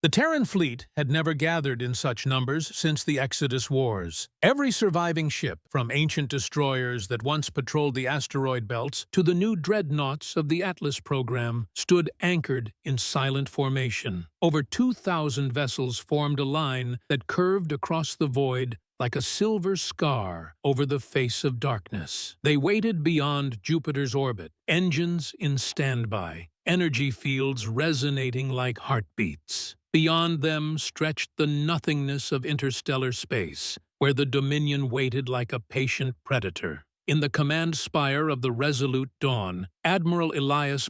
The Terran Fleet had never gathered in such numbers since the Exodus Wars. Every surviving ship, from ancient destroyers that once patrolled the asteroid belts to the new dreadnoughts of the Atlas program, stood anchored in silent formation. Over 2,000 vessels formed a line that curved across the void like a silver scar over the face of darkness. They waited beyond Jupiter's orbit, engines in standby, energy fields resonating like heartbeats. Beyond them stretched the nothingness of interstellar space, where the Dominion waited like a patient predator. In the command spire of the resolute Dawn, Admiral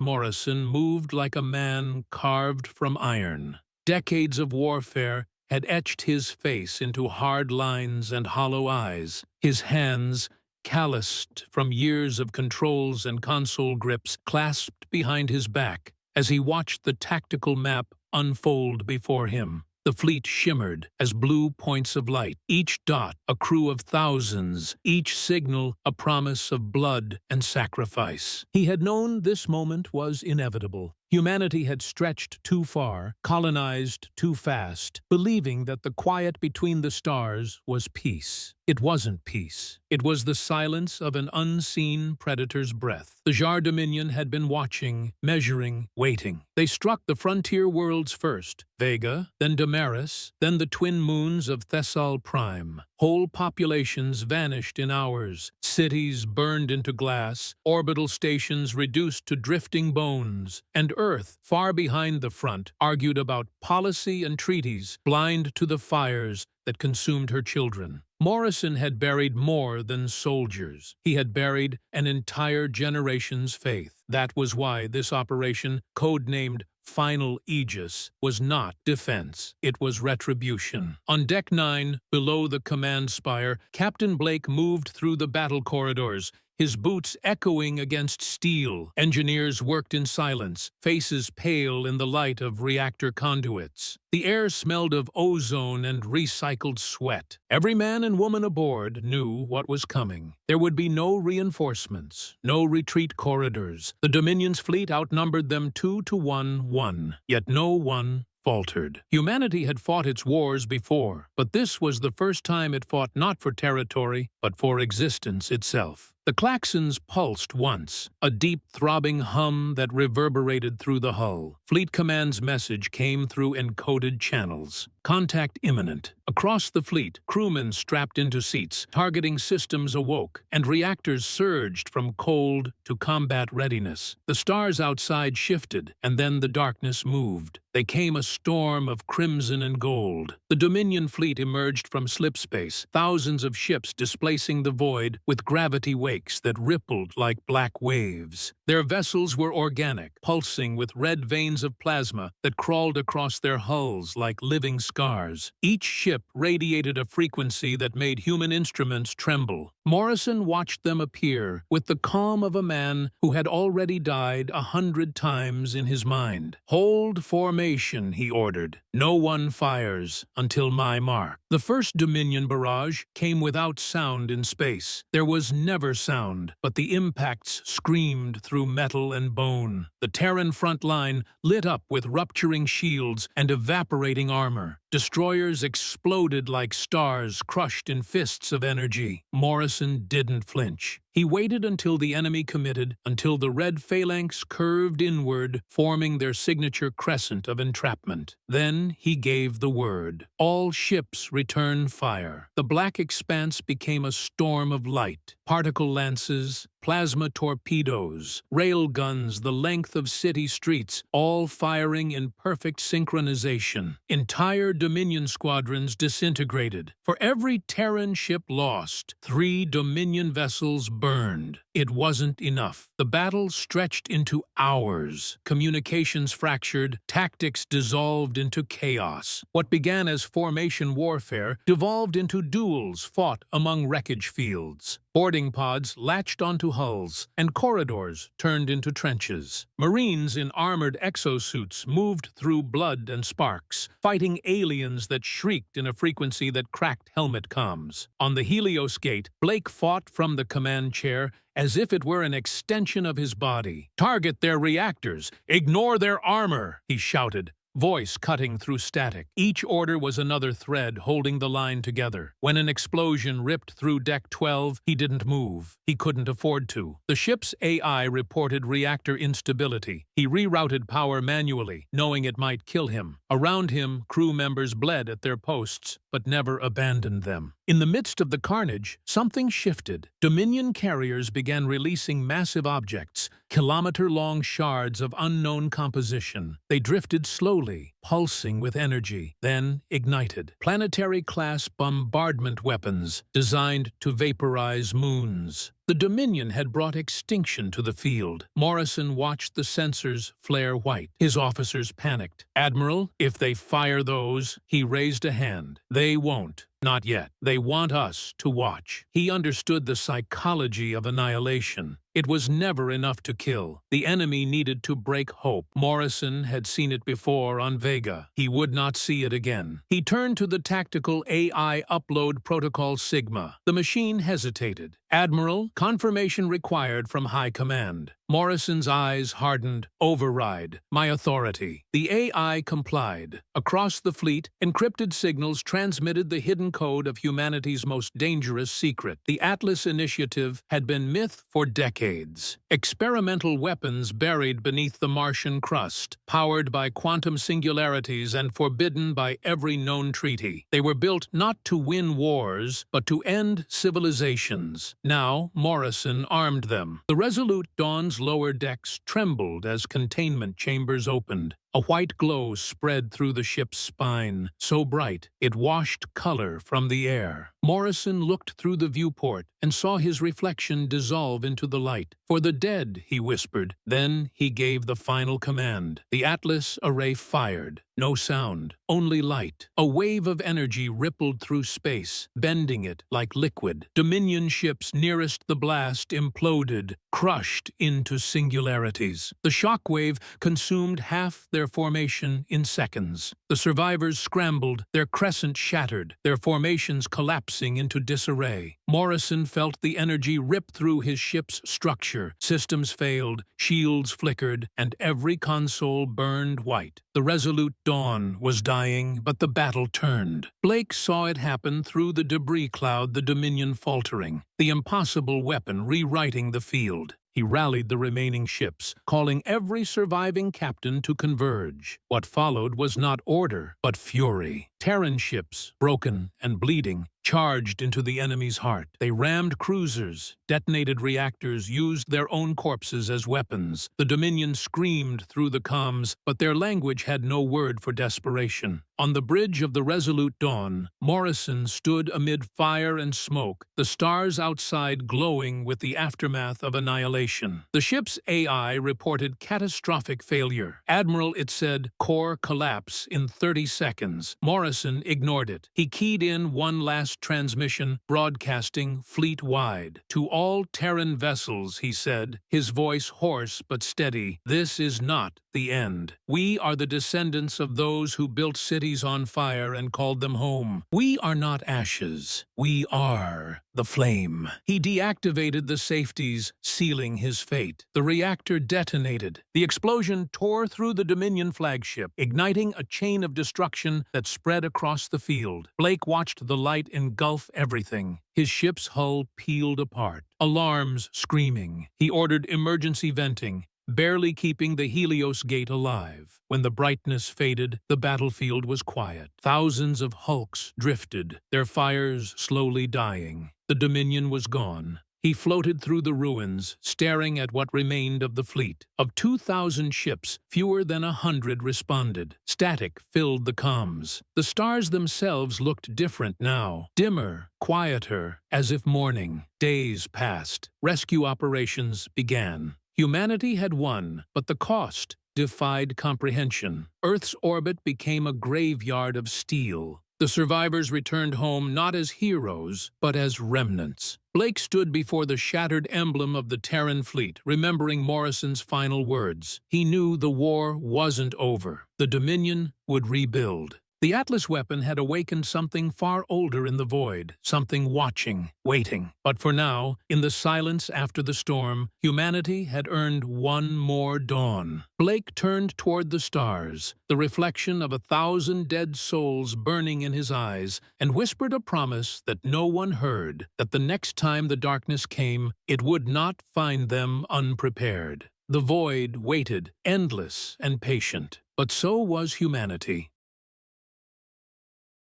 Morrison moved like a man carved from iron. Decades of warfare had etched his face into hard lines and hollow eyes, his hands, calloused from years of controls and console grips, clasped behind his back as he watched the tactical map unfold before him. The fleet shimmered as blue points of light, each dot a crew of thousands, each signal a promise of blood and sacrifice. He had known this moment was inevitable. Humanity had stretched too far, colonized too fast, believing that the quiet between the stars was peace. It wasn't peace. It was the silence of an unseen predator's breath. The Jar Dominion had been watching, measuring, waiting. They struck the frontier worlds first, Vega, then Damaris, then the twin moons of Thessal Prime. Whole populations vanished in hours, cities burned into glass, orbital stations reduced to drifting bones, and Earth, far behind the front, argued about policy and treaties, blind to the fires that consumed her children. Morrison had buried more than soldiers. He had buried an entire generation's faith. That was why this operation, codenamed Final Aegis, was not defense. It was retribution. On Deck 9, below the command spire, Captain Blake moved through the battle corridors, his boots echoing against steel. Engineers worked in silence, faces pale in the light of reactor conduits. The air smelled of ozone and recycled sweat. Every man and woman aboard knew what was coming. There would be no reinforcements, no retreat corridors. The Dominion's fleet outnumbered them 2 to 1, yet no one faltered. Humanity had fought its wars before, but this was the first time it fought not for territory, but for existence itself. The klaxons pulsed once, a deep throbbing hum that reverberated through the hull. Fleet Command's message came through encoded channels. Contact imminent. Across the fleet, crewmen strapped into seats, targeting systems awoke, and reactors surged from cold to combat readiness. The stars outside shifted, and then the darkness moved. They came a storm of crimson and gold. The Dominion fleet emerged from slipspace, thousands of ships displacing the void with gravity wakes that rippled like black waves. Their vessels were organic, pulsing with red veins of plasma that crawled across their hulls like living scars. Each ship radiated a frequency that made human instruments tremble. Morrison watched them appear with the calm of a man who had already died 100 times in his mind. "Hold formation," he ordered. "No one fires until my mark." The first Dominion barrage came without sound in space. There was never sound, but the impacts screamed through metal and bone. The Terran front line lit up with rupturing shields and evaporating armor. Destroyers exploded like stars crushed in fists of energy. Morrison didn't flinch. He waited until the enemy committed, until the red phalanx curved inward, forming their signature crescent of entrapment. Then he gave the word. All ships return fire. The black expanse became a storm of light. Particle lances, plasma torpedoes, rail guns the length of city streets, all firing in perfect synchronization. Entire Dominion squadrons disintegrated. For every Terran ship lost, 3 Dominion vessels burned. It wasn't enough. The battle stretched into hours. Communications fractured, tactics dissolved into chaos. What began as formation warfare devolved into duels fought among wreckage fields. Boarding pods latched onto hulls, and corridors turned into trenches. Marines in armored exosuits moved through blood and sparks, fighting aliens that shrieked in a frequency that cracked helmet comms. On the Helios Gate, Blake fought from the command chair as if it were an extension of his body. "Target their reactors! Ignore their armor!" he shouted. voice cutting through static. Each order was another thread holding the line together. When an explosion ripped through Deck 12, he didn't move. He couldn't afford to. The ship's AI reported reactor instability. He rerouted power manually, knowing it might kill him. Around him, crew members bled at their posts, but never abandoned them. In the midst of the carnage, something shifted. Dominion carriers began releasing massive objects, kilometer-long shards of unknown composition. They drifted slowly, pulsing with energy, then ignited. Planetary-class bombardment weapons designed to vaporize moons. The Dominion had brought extinction to the field. Morrison watched the sensors flare white. His officers panicked. "Admiral, if they fire those," he raised a hand. "They won't. Not yet. They want us to watch." He understood the psychology of annihilation. It was never enough to kill. The enemy needed to break hope. Morrison had seen it before on Vega. He would not see it again. He turned to the tactical AI upload protocol Sigma. The machine hesitated. "Admiral, confirmation required from High Command." Morrison's eyes hardened. "Override. My authority." The AI complied. Across the fleet, encrypted signals transmitted the hidden code of humanity's most dangerous secret. The Atlas Initiative had been myth for decades. Experimental weapons buried beneath the Martian crust, powered by quantum singularities and forbidden by every known treaty. They were built not to win wars, but to end civilizations. Now, Morrison armed them. The Resolute Dawn's lower decks trembled as containment chambers opened. A white glow spread through the ship's spine, so bright it washed color from the air. Morrison looked through the viewport and saw his reflection dissolve into the light. "For the dead," he whispered. Then he gave the final command. The Atlas array fired. No sound, only light. A wave of energy rippled through space, bending it like liquid. Dominion ships nearest the blast imploded, crushed into singularities. The shockwave consumed half their formation in seconds. The survivors scrambled, their crescent shattered, their formations collapsing into disarray. Morrison felt the energy rip through his ship's structure. Systems failed, shields flickered, and every console burned white. The Resolute Dawn was dying, but the battle turned. Blake saw it happen through the debris cloud, the Dominion faltering, the impossible weapon rewriting the field. He rallied the remaining ships, calling every surviving captain to converge. What followed was not order, but fury. Terran ships, broken and bleeding, charged into the enemy's heart. They rammed cruisers, detonated reactors, used their own corpses as weapons. The Dominion screamed through the comms, but their language had no word for desperation. On the bridge of the Resolute Dawn, Morrison stood amid fire and smoke, the stars outside glowing with the aftermath of annihilation. The ship's AI reported catastrophic failure. "Admiral," it said, "core collapse in 30 seconds. Morrison ignored it. He keyed in one last transmission, broadcasting fleet-wide. "To all Terran vessels," he said, his voice hoarse but steady, "this is not the end. We are the descendants of those who built cities on fire and called them home. We are not ashes. We are the flame." He deactivated the safeties, sealing his fate. The reactor detonated. The explosion tore through the Dominion flagship, igniting a chain of destruction that spread across the field. Blake watched the light engulf everything. His ship's hull peeled apart. Alarms screaming. He ordered emergency venting, barely keeping the Helios gate alive. When the brightness faded, the battlefield was quiet. Thousands of hulks drifted, their fires slowly dying. The Dominion was gone. He floated through the ruins, staring at what remained of the fleet. Of 2,000 ships, fewer than 100 responded. Static filled the comms. The stars themselves looked different now, dimmer, quieter, as if mourning. Days passed. Rescue operations began. Humanity had won, but the cost defied comprehension. Earth's orbit became a graveyard of steel. The survivors returned home not as heroes, but as remnants. Blake stood before the shattered emblem of the Terran Fleet, remembering Morrison's final words. He knew the war wasn't over. The Dominion would rebuild. The Atlas weapon had awakened something far older in the void, something watching, waiting. But for now, in the silence after the storm, humanity had earned one more dawn. Blake turned toward the stars, the reflection of 1,000 dead souls burning in his eyes, and whispered a promise that no one heard, that the next time the darkness came, it would not find them unprepared. The void waited, endless and patient. But so was humanity.